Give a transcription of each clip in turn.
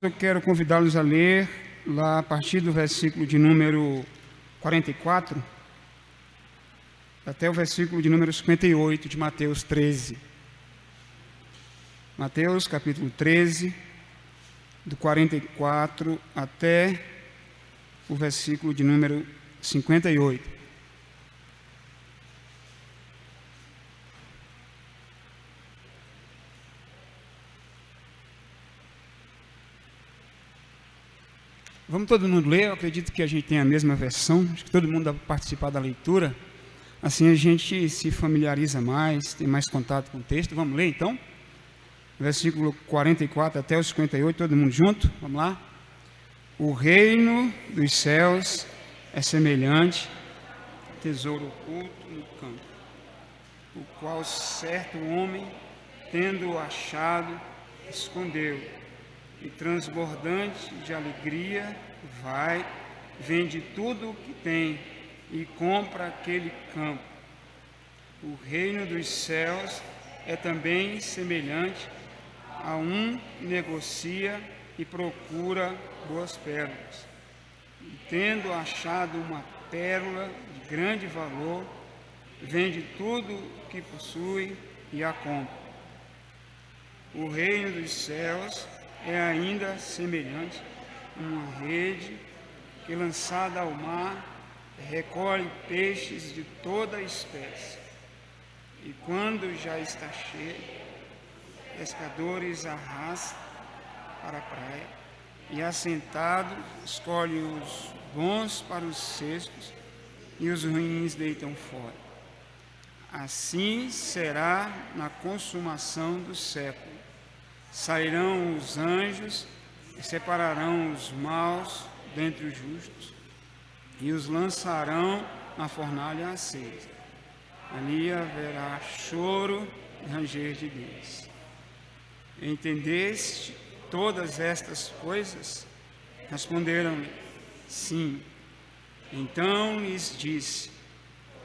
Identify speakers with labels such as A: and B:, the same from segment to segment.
A: Eu quero convidá-los a ler lá a partir do versículo de número 44 até o versículo de número 58 de Mateus 13. Mateus capítulo 13, do 44 até o versículo de número 58. Vamos todo mundo ler, eu acredito que a gente tem a mesma versão, acho que todo mundo dá para participar da leitura, assim a gente se familiariza mais, tem mais contato com o texto. Vamos ler então? Versículo 44 até o 58, todo mundo junto, vamos lá? O reino dos céus é semelhante ao tesouro oculto no campo, o qual certo homem, tendo achado, escondeu. E transbordante de alegria, vai, vende tudo o que tem e compra aquele campo. O reino dos céus é também semelhante a um que negocia e procura boas pérolas. E tendo achado uma pérola de grande valor, vende tudo o que possui e a compra. O reino dos céus é ainda semelhante a uma rede que, lançada ao mar, recolhe peixes de toda espécie. E quando já está cheio, pescadores arrastam para a praia e, assentados, escolhe os bons para os cestos e os ruins deitam fora. Assim será na consumação do século. Sairão os anjos e separarão os maus dentre os justos e os lançarão na fornalha acesa. Ali haverá choro e ranger de dentes. Entendeste todas estas coisas? Responderam-lhe, sim. Então lhes disse,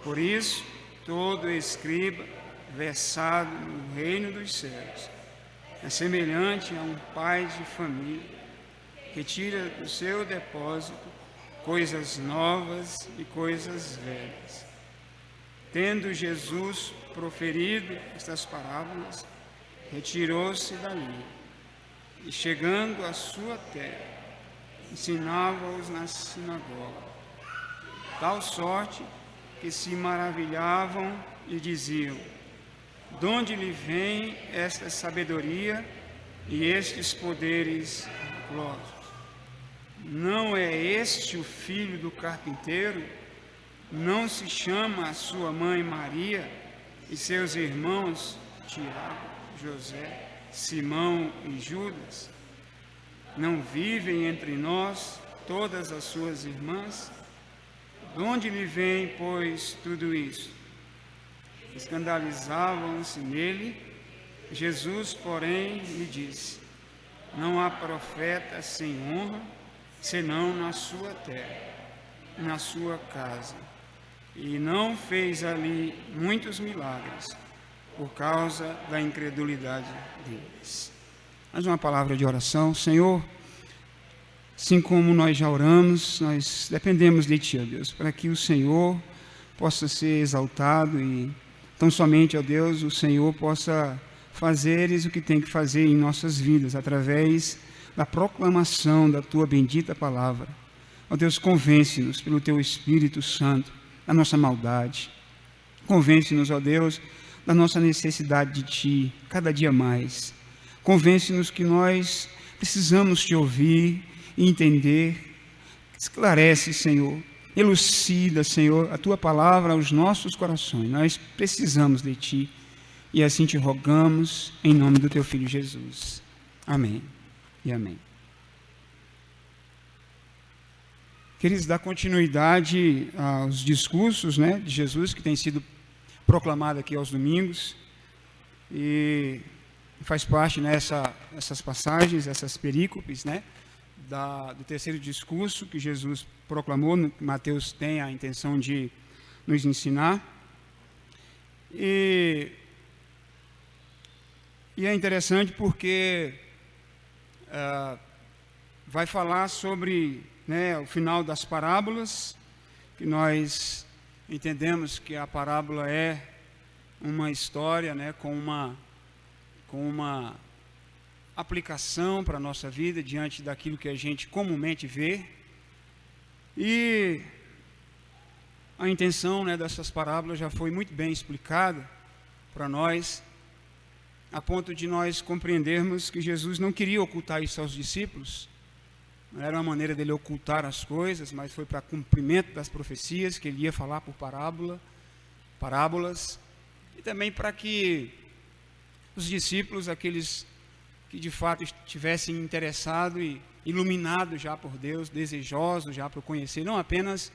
A: por isso todo escriba versado no reino dos céus é semelhante a um pai de família que tira do seu depósito coisas novas e coisas velhas. Tendo Jesus proferido estas parábolas, retirou-se dali e, chegando à sua terra, ensinava-os na sinagoga, tal sorte que se maravilhavam e diziam, de onde lhe vem esta sabedoria e estes poderes gloriosos? Não é este o filho do carpinteiro? Não se chama a sua mãe Maria e seus irmãos Tiago, José, Simão e Judas? Não vivem entre nós todas as suas irmãs? De onde lhe vem, pois, tudo isso? Escandalizavam-se nele. Jesus, porém, lhe disse, não há profeta sem honra, senão na sua terra, na sua casa. E não fez ali muitos milagres, por causa da incredulidade deles. Mais uma palavra de oração. Senhor, assim como nós já oramos, nós dependemos de Ti, ó Deus, para que o Senhor possa ser exaltado e tão somente, ó Deus, o Senhor possa fazeres o que tem que fazer em nossas vidas, através da proclamação da Tua bendita palavra. Ó Deus, convence-nos pelo Teu Espírito Santo da nossa maldade. Convence-nos, ó Deus, da nossa necessidade de Ti, cada dia mais. Convence-nos que nós precisamos Te ouvir e entender. Esclarece, Senhor. Elucida, Senhor, a Tua palavra aos nossos corações. Nós precisamos de Ti e assim Te rogamos em nome do Teu Filho Jesus. Amém e amém. Queridos, dar continuidade aos discursos, de Jesus que tem sido proclamado aqui aos domingos e faz parte essas passagens, essas perícopes, do terceiro discurso que Jesus proclamou, que Mateus tem a intenção de nos ensinar. E é interessante porque vai falar sobre, o final das parábolas, que nós entendemos que a parábola é uma história, com uma aplicação para a nossa vida diante daquilo que a gente comumente vê. E a intenção, dessas parábolas já foi muito bem explicada para nós, a ponto de nós compreendermos que Jesus não queria ocultar isso aos discípulos. Não era uma maneira dele ocultar as coisas, mas foi para cumprimento das profecias que ele ia falar por parábolas, e também para que os discípulos, aqueles que de fato estivessem interessados e iluminados já por Deus, desejosos já para o conhecer, não apenas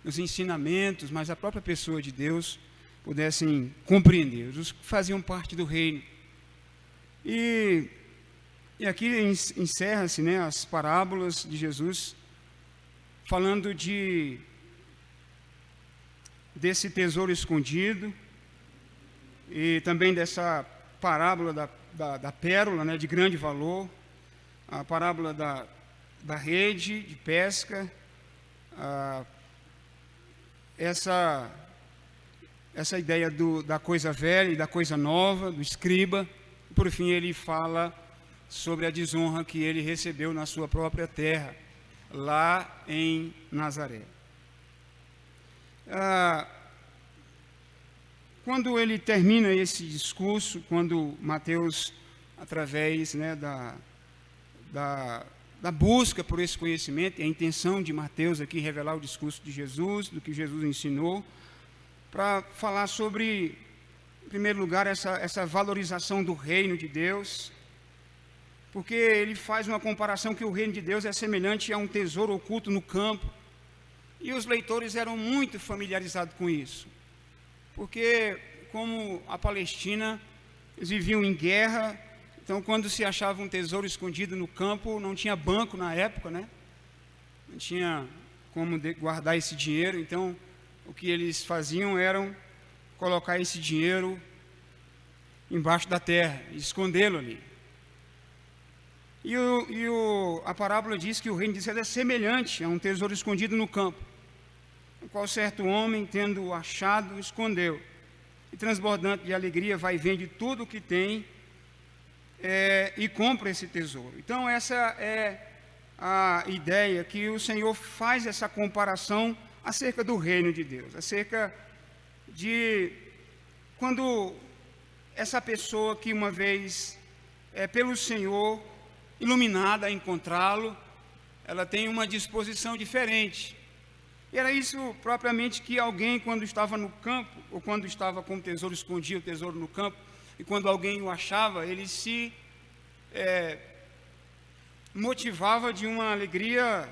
A: os ensinamentos, mas a própria pessoa de Deus, pudessem compreender, os que faziam parte do reino. E aqui encerra-se, as parábolas de Jesus, falando desse tesouro escondido, e também dessa parábola da pérola, de grande valor, a parábola da rede de pesca, essa ideia da coisa velha e da coisa nova, do escriba. Por fim, ele fala sobre a desonra que ele recebeu na sua própria terra, lá em Nazaré. Quando ele termina esse discurso, quando Mateus, através da busca por esse conhecimento, e a intenção de Mateus aqui revelar o discurso de Jesus, do que Jesus ensinou, para falar sobre, em primeiro lugar, essa valorização do reino de Deus, porque ele faz uma comparação que o reino de Deus é semelhante a um tesouro oculto no campo, e os leitores eram muito familiarizados com isso, porque como a Palestina, eles viviam em guerra. Então, quando se achava um tesouro escondido no campo, não tinha banco na época, não tinha como guardar esse dinheiro. Então, o que eles faziam era colocar esse dinheiro embaixo da terra, escondê-lo ali. E a parábola diz que o reino de Deus é semelhante a um tesouro escondido no campo, o qual certo homem, tendo achado, escondeu, e transbordante de alegria vai e vende tudo o que tem, e compra esse tesouro. Então, essa é a ideia que o Senhor faz, essa comparação acerca do reino de Deus, acerca de quando essa pessoa que uma vez pelo Senhor iluminada a encontrá-lo, ela tem uma disposição diferente. E era isso propriamente que alguém, quando estava no campo, ou quando estava com o tesouro, escondia o tesouro no campo, e quando alguém o achava, ele se motivava de uma alegria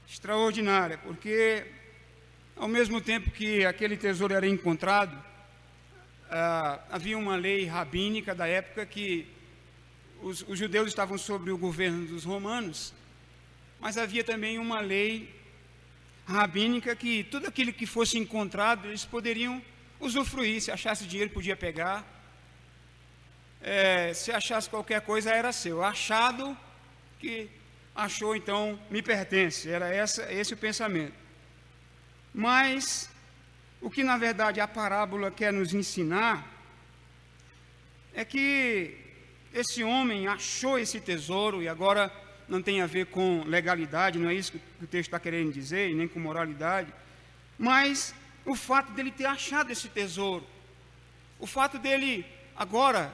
A: extraordinária, porque ao mesmo tempo que aquele tesouro era encontrado, havia uma lei rabínica da época que os judeus estavam sob o governo dos romanos, mas havia também uma lei rabínica que tudo aquilo que fosse encontrado, eles poderiam usufruir. Se achasse dinheiro, podia pegar. Se achasse qualquer coisa, era seu. Achado, que achou, então me pertence. Era esse o pensamento. Mas o que na verdade a parábola quer nos ensinar é que esse homem achou esse tesouro, e agora não tem a ver com legalidade, não é isso que o texto está querendo dizer, e nem com moralidade, mas o fato dele ter achado esse tesouro, o fato dele agora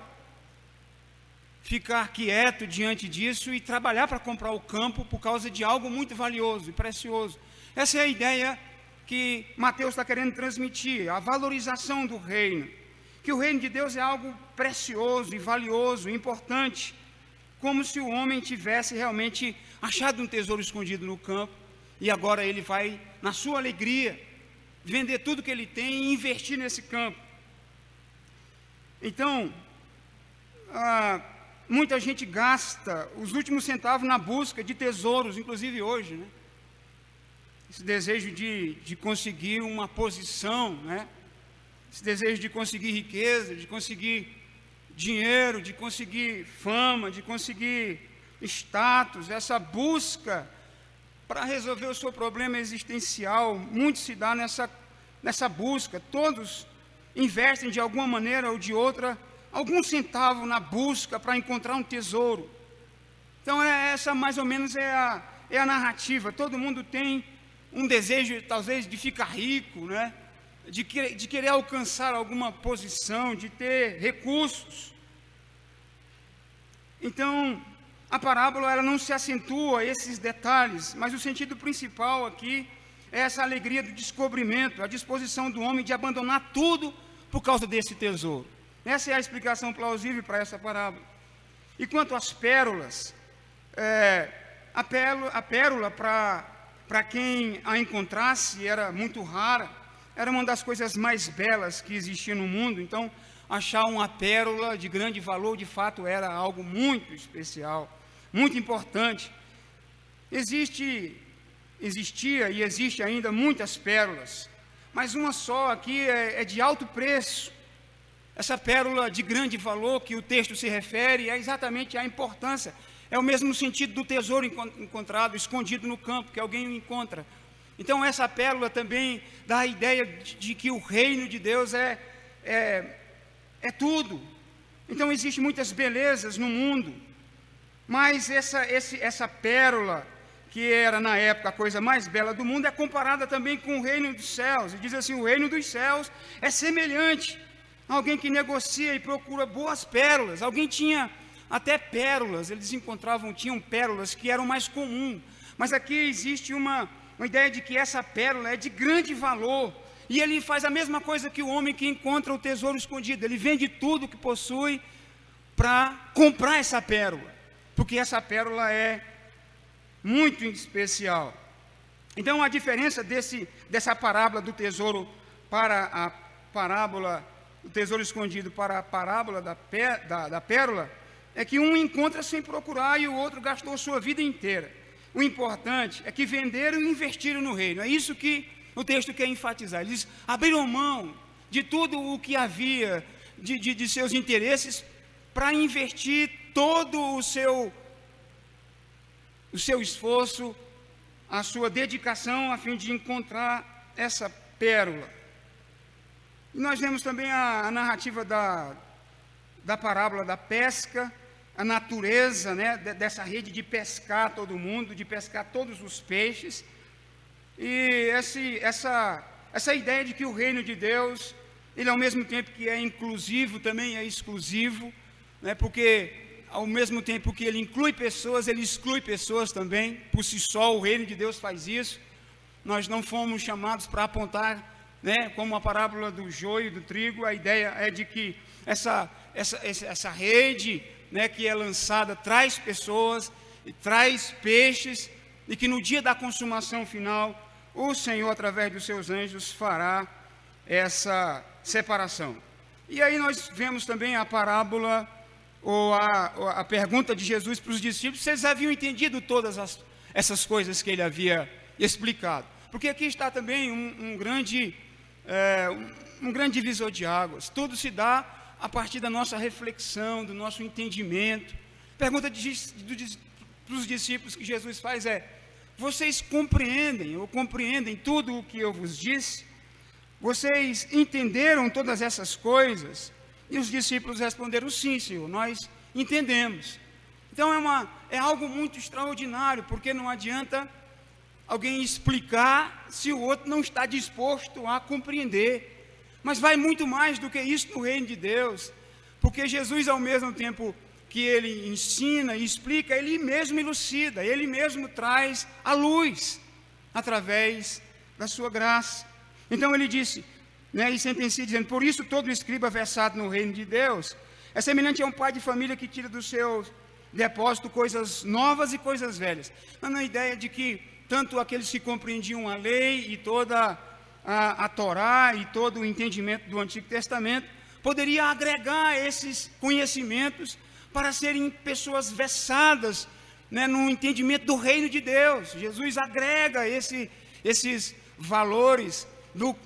A: ficar quieto diante disso e trabalhar para comprar o campo por causa de algo muito valioso e precioso. Essa é a ideia que Mateus está querendo transmitir, a valorização do reino, que o reino de Deus é algo precioso e valioso, importante, como se o homem tivesse realmente achado um tesouro escondido no campo, e agora ele vai, na sua alegria, vender tudo que ele tem e investir nesse campo. Então, muita gente gasta os últimos centavos na busca de tesouros, inclusive hoje, esse desejo de conseguir uma posição, esse desejo de conseguir riqueza, de conseguir dinheiro, de conseguir fama, de conseguir status, essa busca para resolver o seu problema existencial, muito se dá nessa busca. Todos investem de alguma maneira ou de outra algum centavo na busca para encontrar um tesouro. Então essa mais ou menos é a narrativa. Todo mundo tem um desejo talvez de ficar rico, né? de querer alcançar alguma posição, de ter recursos. Então a parábola ela não se acentua a esses detalhes, mas o sentido principal aqui é essa alegria do descobrimento, a disposição do homem de abandonar tudo por causa desse tesouro. Essa é a explicação plausível para essa parábola. E quanto às pérolas, a pérola para quem a encontrasse era muito rara, era uma das coisas mais belas que existia no mundo. Então achar uma pérola de grande valor de fato era algo muito especial, muito importante. Existia e existe ainda muitas pérolas, mas uma só aqui é de alto preço. Essa pérola de grande valor que o texto se refere é exatamente a importância, é o mesmo sentido do tesouro encontrado, escondido no campo, que alguém o encontra. Então essa pérola também dá a ideia de que o reino de Deus é tudo. Então existem muitas belezas no mundo, mas essa pérola, que era na época a coisa mais bela do mundo, é comparada também com o reino dos céus. E diz assim: o reino dos céus é semelhante a alguém que negocia e procura boas pérolas. Alguém tinha até pérolas, eles tinham pérolas que eram mais comuns. Mas aqui existe uma ideia de que essa pérola é de grande valor. E ele faz a mesma coisa que o homem que encontra o tesouro escondido. Ele vende tudo que possui para comprar essa pérola, porque essa pérola é muito especial. Então a diferença dessa parábola do tesouro para a parábola do tesouro escondido para a parábola da pérola é que um encontra sem procurar e o outro gastou sua vida inteira. O importante é que venderam e investiram no reino. É isso que o texto quer enfatizar. Eles abriram mão de tudo o que havia de seus interesses para investir todo o seu esforço, a sua dedicação a fim de encontrar essa pérola. E nós vemos também a narrativa da parábola da pesca, a natureza, né, dessa rede de pescar todo mundo, de pescar todos os peixes. E essa ideia de que o reino de Deus, ele ao mesmo tempo que é inclusivo, também é exclusivo, né, porque ao mesmo tempo que ele inclui pessoas, ele exclui pessoas também. Por si só, o reino de Deus faz isso. Nós não fomos chamados para apontar, né, como a parábola do joio e do trigo. A ideia é de que essa rede, né, que é lançada traz pessoas e traz peixes, e que no dia da consumação final o Senhor, através dos seus anjos, fará essa separação. E aí nós vemos também a parábola, ou a pergunta de Jesus para os discípulos, se eles haviam entendido todas essas coisas que ele havia explicado. Porque aqui está também um grande divisor de águas. Tudo se dá a partir da nossa reflexão, do nosso entendimento. Pergunta para os discípulos que Jesus faz é: vocês compreendem tudo o que eu vos disse? Vocês entenderam todas essas coisas? E os discípulos responderam: sim, Senhor, nós entendemos. Então é algo muito extraordinário, porque não adianta alguém explicar se o outro não está disposto a compreender. Mas vai muito mais do que isso no reino de Deus, porque Jesus, ao mesmo tempo que ele ensina e explica, ele mesmo elucida, ele mesmo traz a luz através da sua graça. Então ele disse, né, e sentencia dizendo: por isso todo escriba versado no reino de Deus é semelhante a um pai de família que tira do seu depósito coisas novas e coisas velhas. Mas na ideia de que tanto aqueles que compreendiam a lei e toda a Torá e todo o entendimento do Antigo Testamento poderia agregar esses conhecimentos para serem pessoas versadas, né, no entendimento do reino de Deus. Jesus agrega esses valores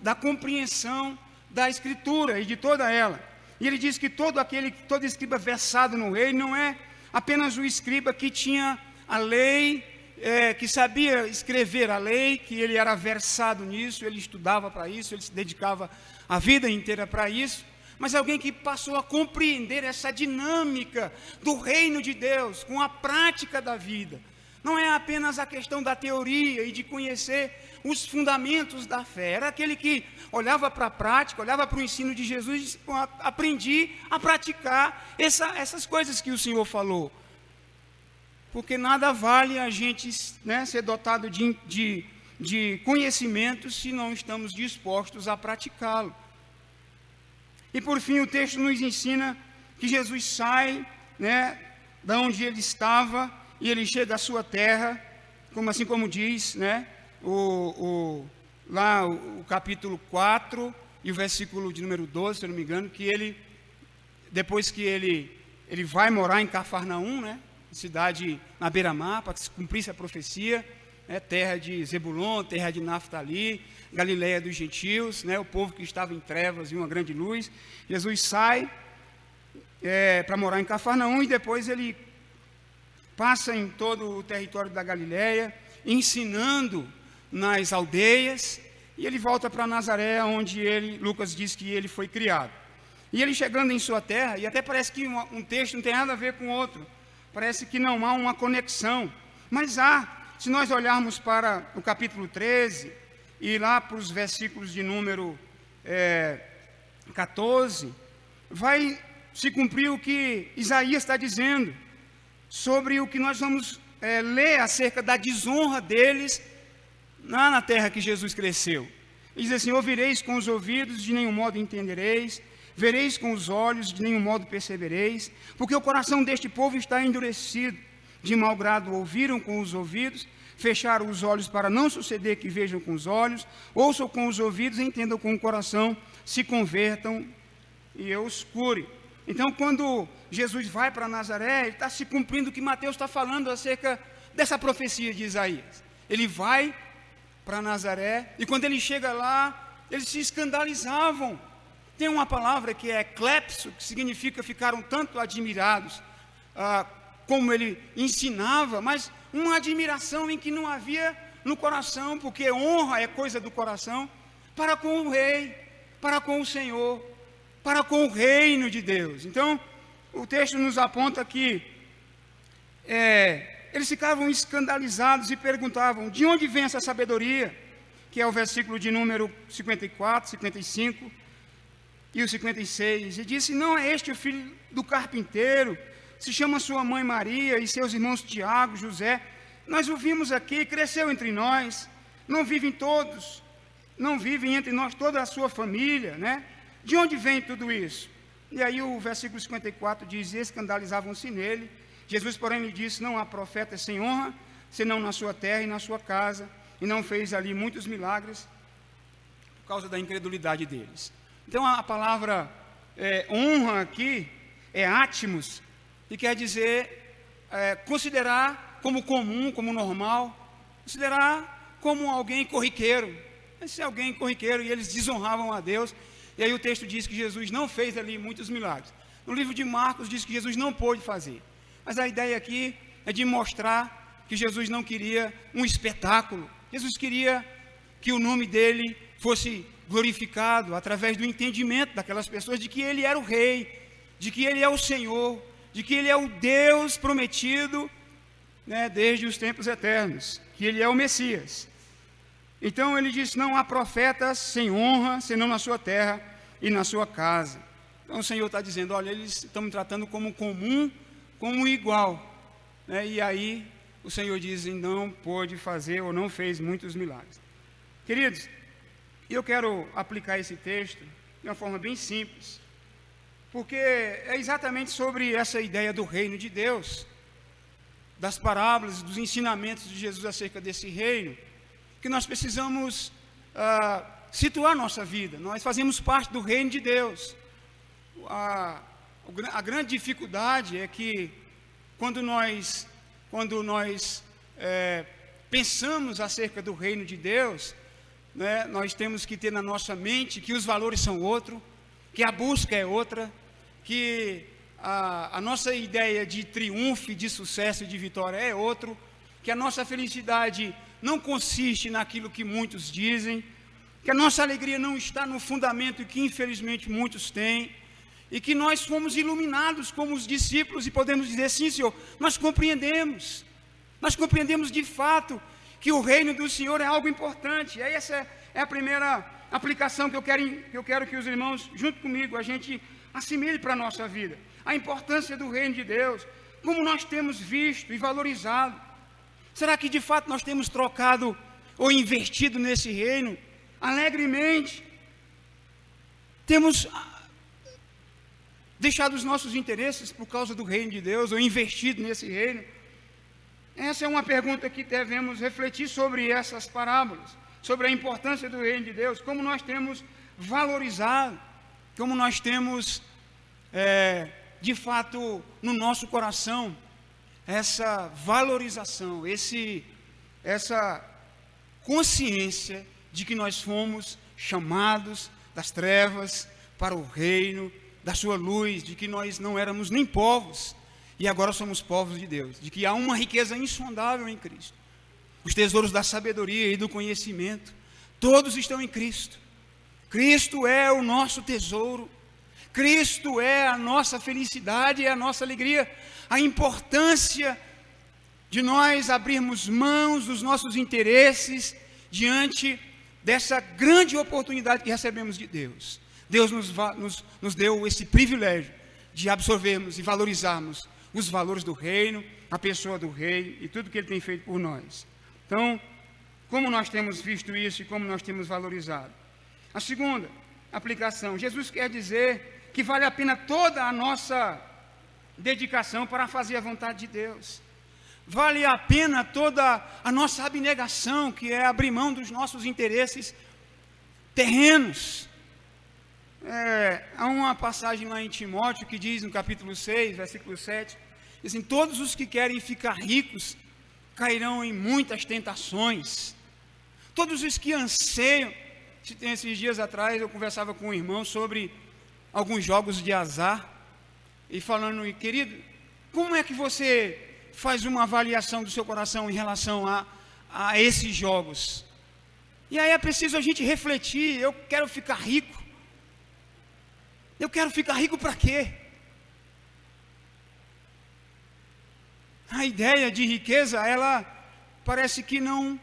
A: da compreensão da Escritura e de toda ela. E ele diz que todo escriba versado no reino não é apenas o escriba que tinha a lei, que sabia escrever a lei, que ele era versado nisso, ele estudava para isso, ele se dedicava a vida inteira para isso, mas alguém que passou a compreender essa dinâmica do reino de Deus com a prática da vida. Não é apenas a questão da teoria e de conhecer os fundamentos da fé. Era aquele que olhava para a prática, olhava para o ensino de Jesus e disse: aprendi a praticar essas coisas que o Senhor falou. Porque nada vale a gente, né, ser dotado de conhecimento se não estamos dispostos a praticá-lo. E por fim, o texto nos ensina que Jesus sai, né, da onde ele estava, e ele chega à sua terra, assim como diz, né, lá o capítulo 4 e o versículo de número 12, se eu não me engano, que ele, depois que ele vai morar em Cafarnaum, né, cidade na beira-mar, para que se cumprisse a profecia, né, terra de Zebulon, terra de Naftali, Galileia dos gentios, né, o povo que estava em trevas e uma grande luz. Jesus sai para morar em Cafarnaum, e depois ele passa em todo o território da Galileia, ensinando nas aldeias, e ele volta para Nazaré, onde Lucas diz que ele foi criado. E ele chegando em sua terra, e até parece que um texto não tem nada a ver com o outro, parece que não há uma conexão, mas há. Se nós olharmos para o capítulo 13, e lá para os versículos de número 14, vai se cumprir o que Isaías está dizendo, sobre o que nós vamos ler acerca da desonra deles lá na terra que Jesus cresceu. Ele diz assim: ouvireis com os ouvidos, de nenhum modo entendereis, vereis com os olhos, de nenhum modo percebereis, porque o coração deste povo está endurecido, de mau grado ouviram com os ouvidos, fecharam os olhos para não suceder que vejam com os olhos, ouçam com os ouvidos, entendam com o coração, se convertam e eu os cure. Então, quando Jesus vai para Nazaré, ele está se cumprindo o que Mateus está falando acerca dessa profecia de Isaías. Ele vai para Nazaré, e quando ele chega lá, eles se escandalizavam. Tem uma palavra que é clepso, que significa ficaram tanto admirados, como ele ensinava, mas uma admiração em que não havia no coração, porque honra é coisa do coração, para com o rei, para com o Senhor, para com o reino de Deus. Então, o texto nos aponta que eles ficavam escandalizados e perguntavam: de onde vem essa sabedoria? Que é o versículo de número 54, 55 e o 56. E disse: não é este o filho do carpinteiro? Se chama sua mãe Maria e seus irmãos Tiago, José. Nós o vimos aqui, cresceu entre nós. Não vivem entre nós toda a sua família, né? De onde vem tudo isso? E aí o versículo 54 diz: escandalizavam-se nele. Jesus, porém, lhe disse: não há profeta sem honra, senão na sua terra e na sua casa. E não fez ali muitos milagres por causa da incredulidade deles. Então a palavra honra aqui é atmos, e quer dizer considerar como comum, como normal, considerar como alguém corriqueiro. Esse é alguém corriqueiro, e eles desonravam a Deus. E aí o texto diz que Jesus não fez ali muitos milagres. No livro de Marcos diz que Jesus não pôde fazer. Mas a ideia aqui é de mostrar que Jesus não queria um espetáculo. Jesus queria que o nome dele fosse glorificado através do entendimento daquelas pessoas de que ele era o rei, de que ele é o Senhor, de que ele é o Deus prometido, né, desde os tempos eternos, que ele é o Messias. Então ele disse: não há profetas sem honra, senão na sua terra e na sua casa. Então o Senhor está dizendo: olha, eles estão me tratando como comum, como igual, né? E aí o Senhor diz: não pôde fazer ou não fez muitos milagres. Queridos, eu quero aplicar esse texto de uma forma bem simples, porque é exatamente sobre essa ideia do reino de Deus, das parábolas, dos ensinamentos de Jesus acerca desse reino, que nós precisamos situar nossa vida. Nós fazemos parte do reino de Deus. A grande dificuldade é que quando nós pensamos acerca do reino de Deus, né, nós temos que ter na nossa mente que os valores são outros, que a busca é outra, que a nossa ideia de triunfo, de sucesso, de vitória é outro, que a nossa felicidade não consiste naquilo que muitos dizem, que a nossa alegria não está no fundamento que infelizmente muitos têm, e que nós fomos iluminados como os discípulos e podemos dizer, sim, Senhor, nós compreendemos de fato que o reino do Senhor é algo importante. E aí essa é a primeira aplicação que eu quero que os irmãos, junto comigo, a gente assimile para a nossa vida. A importância do reino de Deus, como nós temos visto e valorizado. Será que de fato nós temos trocado ou investido nesse reino alegremente? Temos deixado os nossos interesses por causa do reino de Deus ou investido nesse reino? Essa é uma pergunta que devemos refletir sobre essas parábolas, sobre a importância do reino de Deus, como nós temos valorizado, como nós temos, de fato, no nosso coração, essa valorização, essa consciência de que nós fomos chamados das trevas para o reino da sua luz, de que nós não éramos nem povos, e agora somos povos de Deus, de que há uma riqueza insondável em Cristo. Os tesouros da sabedoria e do conhecimento, todos estão em Cristo. Cristo é o nosso tesouro, Cristo é a nossa felicidade, é a nossa alegria. A importância de nós abrirmos mãos dos nossos interesses diante dessa grande oportunidade que recebemos de Deus. Deus nos deu esse privilégio de absorvermos e valorizarmos os valores do reino, a pessoa do rei e tudo que ele tem feito por nós. Então, como nós temos visto isso e como nós temos valorizado? A segunda aplicação, Jesus quer dizer que vale a pena toda a nossa dedicação para fazer a vontade de Deus. Vale a pena toda a nossa abnegação, que é abrir mão dos nossos interesses terrenos. Há uma passagem lá em Timóteo que diz no capítulo 6, versículo 7, assim, todos os que querem ficar ricos cairão em muitas tentações. Todos os que anseiam, esses dias atrás eu conversava com um irmão sobre alguns jogos de azar, e falando, querido, como é que você faz uma avaliação do seu coração em relação a esses jogos? E aí é preciso a gente refletir. Eu quero ficar rico. Eu quero ficar rico para quê? A ideia de riqueza, ela parece que não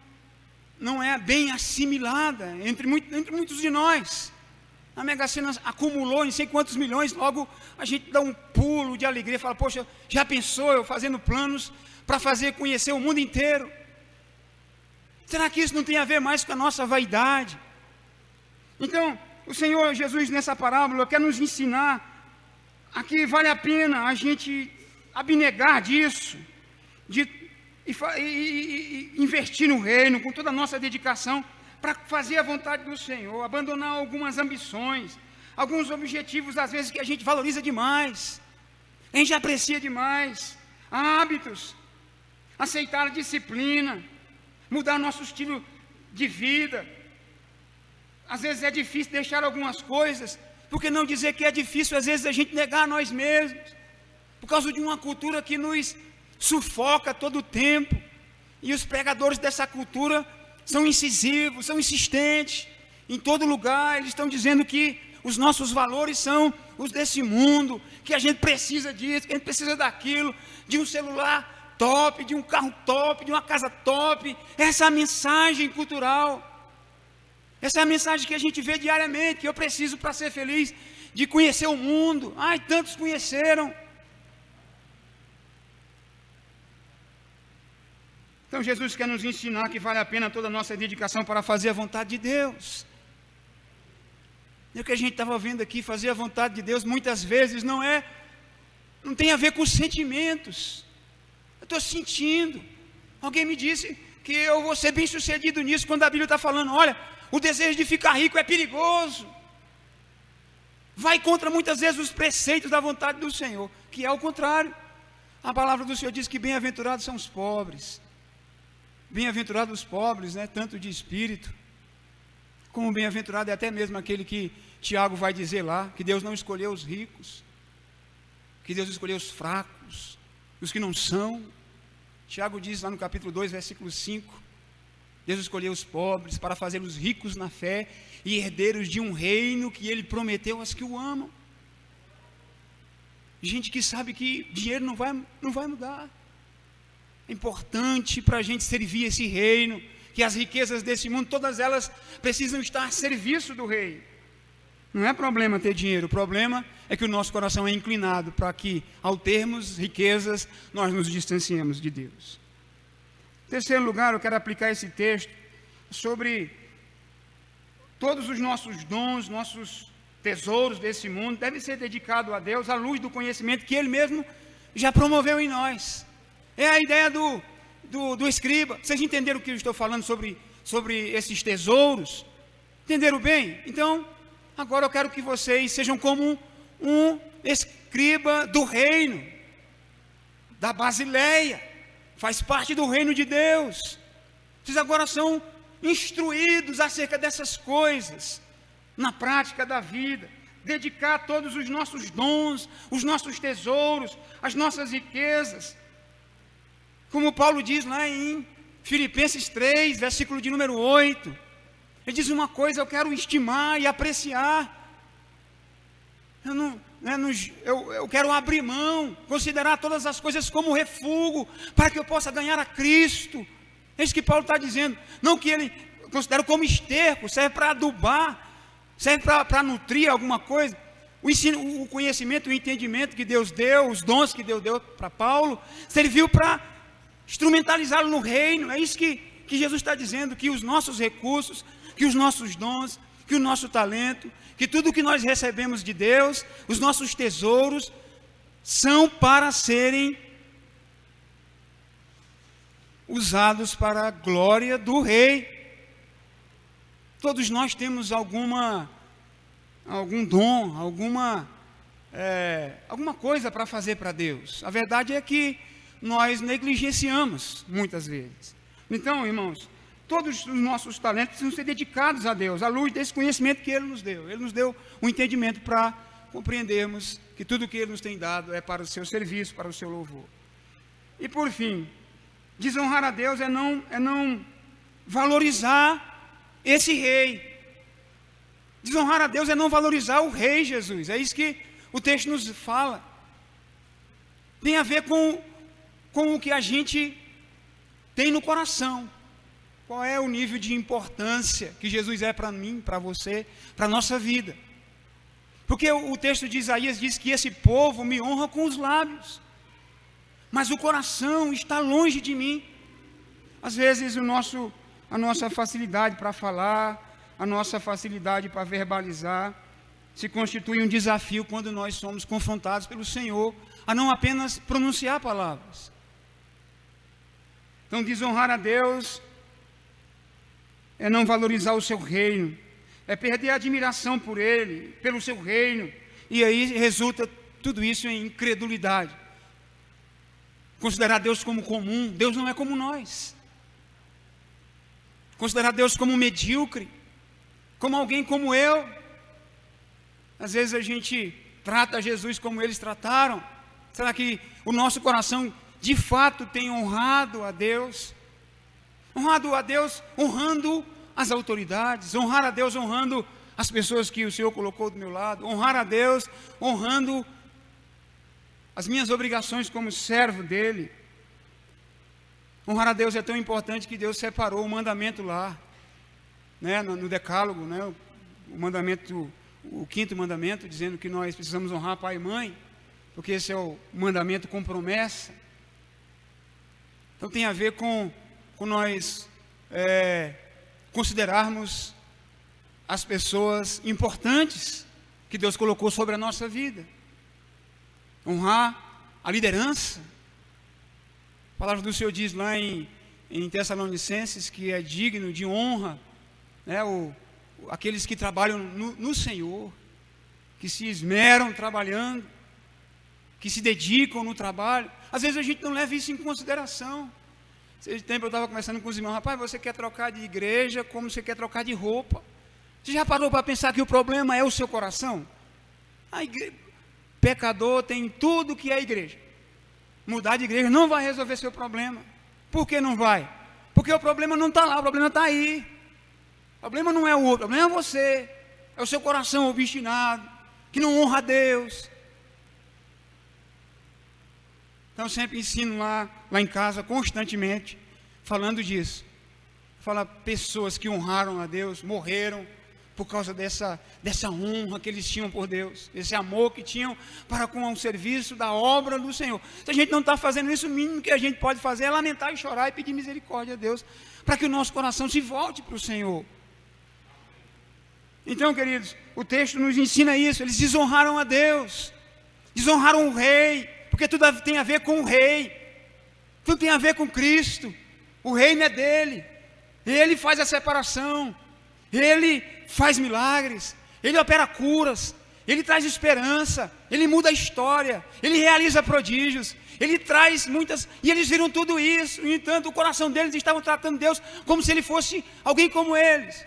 A: é bem assimilada entre muitos de nós. A Mega Sena acumulou não sei quantos milhões, logo a gente dá um pulo de alegria, fala, poxa, já pensou eu fazendo planos para fazer conhecer o mundo inteiro? Será que isso não tem a ver mais com a nossa vaidade? Então, o Senhor Jesus nessa parábola quer nos ensinar a que vale a pena a gente abnegar disso, e investir no reino com toda a nossa dedicação para fazer a vontade do Senhor, abandonar algumas ambições, alguns objetivos às vezes que a gente valoriza demais, a gente aprecia demais, hábitos, aceitar a disciplina, mudar nosso estilo de vida. Às vezes é difícil deixar algumas coisas, por que não dizer que é difícil às vezes a gente negar a nós mesmos, por causa de uma cultura que nos sufoca todo o tempo, e os pregadores dessa cultura são incisivos, são insistentes, em todo lugar eles estão dizendo que os nossos valores são os desse mundo, que a gente precisa disso, que a gente precisa daquilo, de um celular top, de um carro top, de uma casa top. Essa é a mensagem cultural, essa é a mensagem que a gente vê diariamente, que eu preciso para ser feliz, de conhecer o mundo. Ai, tantos conheceram. Então Jesus quer nos ensinar que vale a pena toda a nossa dedicação para fazer a vontade de Deus. E o que a gente estava vendo aqui, fazer a vontade de Deus, muitas vezes não tem a ver com sentimentos. Eu estou sentindo. Alguém me disse que eu vou ser bem sucedido nisso, quando a Bíblia está falando, olha, o desejo de ficar rico é perigoso. Vai contra muitas vezes os preceitos da vontade do Senhor, que é o contrário. A palavra do Senhor diz que bem-aventurados são os pobres. Bem-aventurados os pobres, né, tanto de espírito, como bem-aventurado é até mesmo aquele que Tiago vai dizer lá, que Deus não escolheu os ricos. que Deus escolheu os fracos, os que não são. Tiago diz lá no capítulo 2, versículo 5, Deus escolheu os pobres para fazê-los ricos na fé e herdeiros de um reino que Ele prometeu aos que o amam. Gente que sabe que dinheiro não vai mudar. É importante para a gente servir esse reino, que as riquezas desse mundo, todas elas precisam estar a serviço do rei. Não é problema ter dinheiro, o problema é que o nosso coração é inclinado para que, ao termos riquezas, nós nos distanciemos de Deus. Em terceiro lugar, eu quero aplicar esse texto sobre todos os nossos dons, nossos tesouros desse mundo, devem ser dedicados a Deus, à luz do conhecimento que Ele mesmo já promoveu em nós. É a ideia do escriba. Vocês entenderam o que eu estou falando sobre esses tesouros? Entenderam bem? Então, agora eu quero que vocês sejam como um escriba do reino, da Basileia, faz parte do reino de Deus. Vocês agora são instruídos acerca dessas coisas, na prática da vida, dedicar todos os nossos dons, os nossos tesouros, as nossas riquezas, como Paulo diz lá em Filipenses 3, versículo de número 8, ele diz uma coisa: eu quero estimar e apreciar, eu quero abrir mão, considerar todas as coisas como refúgio, para que eu possa ganhar a Cristo. É isso que Paulo está dizendo, não que ele considera como esterco, serve para adubar, serve para nutrir alguma coisa. O conhecimento, o entendimento que Deus deu, os dons que Deus deu para Paulo, serviu para instrumentalizá-lo no reino. É isso que Jesus está dizendo, que os nossos recursos, que os nossos dons, que o nosso talento, que tudo que nós recebemos de Deus, os nossos tesouros, são para serem usados para a glória do Rei. Todos nós temos algum dom, alguma coisa para fazer para Deus. A verdade é que nós negligenciamos muitas vezes. Então, irmãos, todos os nossos talentos precisam ser dedicados a Deus, à luz desse conhecimento que Ele nos deu. Ele nos deu um entendimento para compreendermos que tudo que Ele nos tem dado é para o seu serviço, para o seu louvor. E por fim, desonrar a Deus é não valorizar esse rei. Desonrar a Deus é não valorizar o rei Jesus. É isso que o texto nos fala. Tem a ver com o que a gente tem no coração. Qual é o nível de importância que Jesus é para mim, para você, para a nossa vida. Porque o texto de Isaías diz que esse povo me honra com os lábios, mas o coração está longe de mim. Às vezes a nossa facilidade para falar, a nossa facilidade para verbalizar, se constitui um desafio quando nós somos confrontados pelo Senhor, a não apenas pronunciar palavras. Então, desonrar a Deus é não valorizar o seu reino, é perder a admiração por Ele, pelo seu reino, e aí resulta tudo isso em incredulidade. Considerar Deus como comum. Deus não é como nós. Considerar Deus como medíocre, como alguém como eu. Às vezes a gente trata Jesus como eles trataram. Será que o nosso coração de fato tem honrado a Deus? Honrado a Deus, honrando as autoridades, honrar a Deus, honrando as pessoas que o Senhor colocou do meu lado, honrar a Deus, honrando as minhas obrigações como servo dEle. Honrar a Deus é tão importante que Deus separou o mandamento lá, né, no decálogo, né, o quinto mandamento, dizendo que nós precisamos honrar pai e mãe, porque esse é o mandamento com promessa. Então tem a ver com nós considerarmos as pessoas importantes que Deus colocou sobre a nossa vida. Honrar a liderança. A palavra do Senhor diz lá em Tessalonicenses que é digno de honra, né, aqueles que trabalham no Senhor, que se esmeram trabalhando, que se dedicam no trabalho. Às vezes a gente não leva isso em consideração. Esse tempo eu estava conversando com os irmãos: rapaz, você quer trocar de igreja como você quer trocar de roupa? Você já parou para pensar que o problema é o seu coração? pecador tem tudo que é a igreja. Mudar de igreja não vai resolver seu problema. Por que não vai? Porque o problema não está lá, o problema está aí. O problema não é o outro, o problema é você. É o seu coração obstinado, que não honra a Deus. Então eu sempre ensino lá em casa, constantemente, falando disso. Fala, pessoas que honraram a Deus, morreram por causa dessa honra que eles tinham por Deus, esse amor que tinham para com o serviço da obra do Senhor. Se a gente não está fazendo isso, o mínimo que a gente pode fazer é lamentar e chorar e pedir misericórdia a Deus, para que o nosso coração se volte para o Senhor. Então, queridos, o texto nos ensina isso. Eles desonraram a Deus, desonraram o rei, porque tudo tem a ver com o rei, tudo tem a ver com Cristo. O reino é dele, ele faz a separação, ele faz milagres, ele opera curas, ele traz esperança, ele muda a história, ele realiza prodígios, ele traz muitas, e eles viram tudo isso. No entanto, o coração deles estavam tratando Deus como se ele fosse alguém como eles.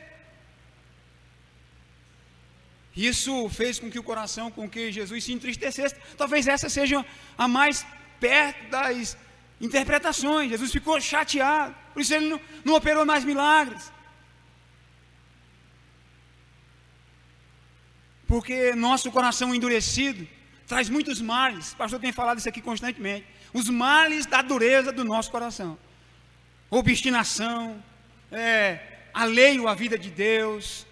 A: Isso fez com que o coração, com que Jesus se entristecesse. Talvez essa seja a mais perto das interpretações. Jesus ficou chateado, por isso ele não operou mais milagres. Porque nosso coração endurecido traz muitos males. O pastor tem falado isso aqui constantemente. Os males da dureza do nosso coração. Obstinação, alheio à vida de Deus,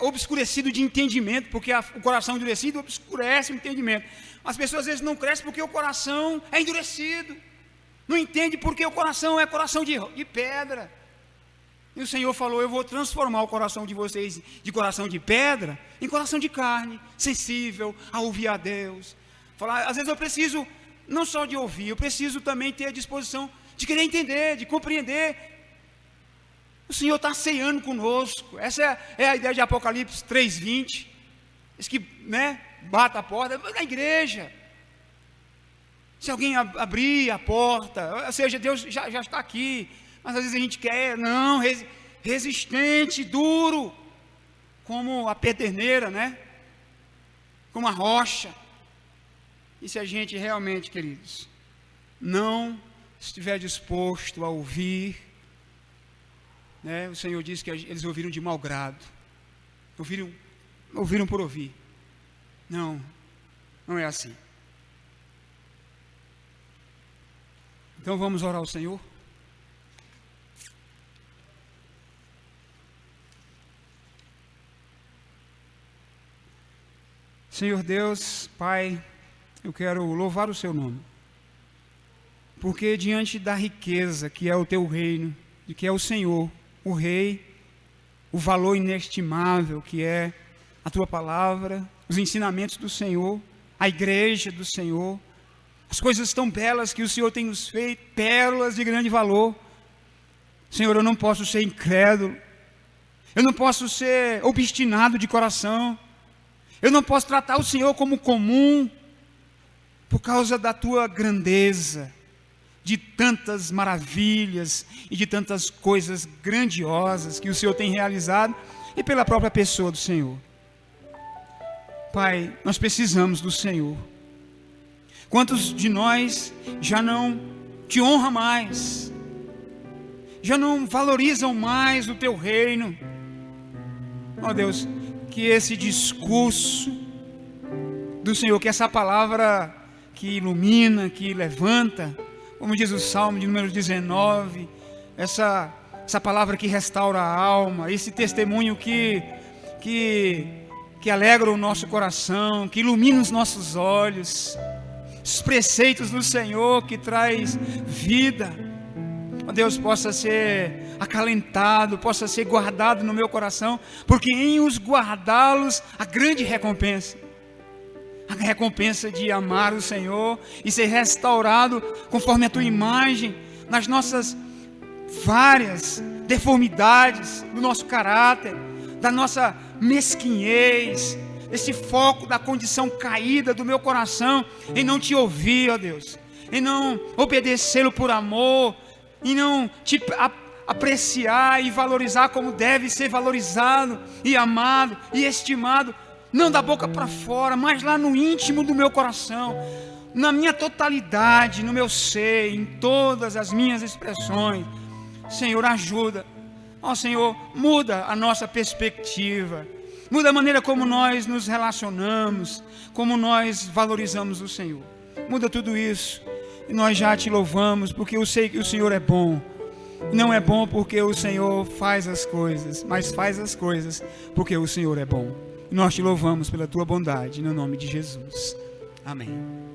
A: obscurecido de entendimento, porque o coração endurecido obscurece o entendimento. As pessoas às vezes não crescem porque o coração é endurecido, não entende porque o coração é coração de pedra. E o Senhor falou, eu vou transformar o coração de vocês de coração de pedra em coração de carne, sensível a ouvir a Deus. Falar, às vezes eu preciso não só de ouvir, eu preciso também ter a disposição de querer entender, de compreender. O Senhor está ceando conosco. Essa é a ideia de Apocalipse 3:20. Diz que, bata a porta, na igreja. Se alguém abrir a porta, ou seja, Deus já está aqui. Mas às vezes a gente quer, resistente, duro, como a pederneira, como a rocha. E se a gente realmente, queridos, não estiver disposto a ouvir, o Senhor disse que eles ouviram de mau grado, ouviram por ouvir. Não é assim. Então vamos orar ao Senhor. Senhor Deus, Pai, eu quero louvar o Seu nome, porque diante da riqueza que é o Teu reino, de que é o Senhor, o Rei, o valor inestimável que é a Tua palavra, os ensinamentos do Senhor, a igreja do Senhor, as coisas tão belas que o Senhor tem nos feito, pérolas de grande valor. Senhor, eu não posso ser incrédulo, eu não posso ser obstinado de coração, eu não posso tratar o Senhor como comum, por causa da Tua grandeza, de tantas maravilhas e de tantas coisas grandiosas que o Senhor tem realizado e pela própria pessoa do Senhor. Pai, nós precisamos do Senhor. Quantos de nós já não Te honram mais, já não valorizam mais o Teu reino? Ó Deus, que esse discurso do Senhor, que essa palavra que ilumina, que levanta, como diz o Salmo de número 19, essa palavra que restaura a alma, esse testemunho que alegra o nosso coração, que ilumina os nossos olhos, os preceitos do Senhor que traz vida, ó Deus, possa ser acalentado, possa ser guardado no meu coração, porque em os guardá-los há grande recompensa. A recompensa de amar o Senhor e ser restaurado conforme a Tua imagem, nas nossas várias deformidades, do nosso caráter, da nossa mesquinhez, esse foco da condição caída do meu coração, em não Te ouvir, ó Deus, em não obedecê-lo por amor, em não Te apreciar e valorizar como deve ser valorizado e amado e estimado. não da boca para fora, mas lá no íntimo do meu coração, na minha totalidade, no meu ser, em todas as minhas expressões. Senhor, ajuda. Ó Senhor, muda a nossa perspectiva, muda a maneira como nós nos relacionamos, como nós valorizamos o Senhor. Muda tudo isso, e nós já te louvamos, porque eu sei que o Senhor é bom. Não é bom porque o Senhor faz as coisas, mas faz as coisas porque o Senhor é bom. Nós te louvamos pela tua bondade, no nome de Jesus. Amém.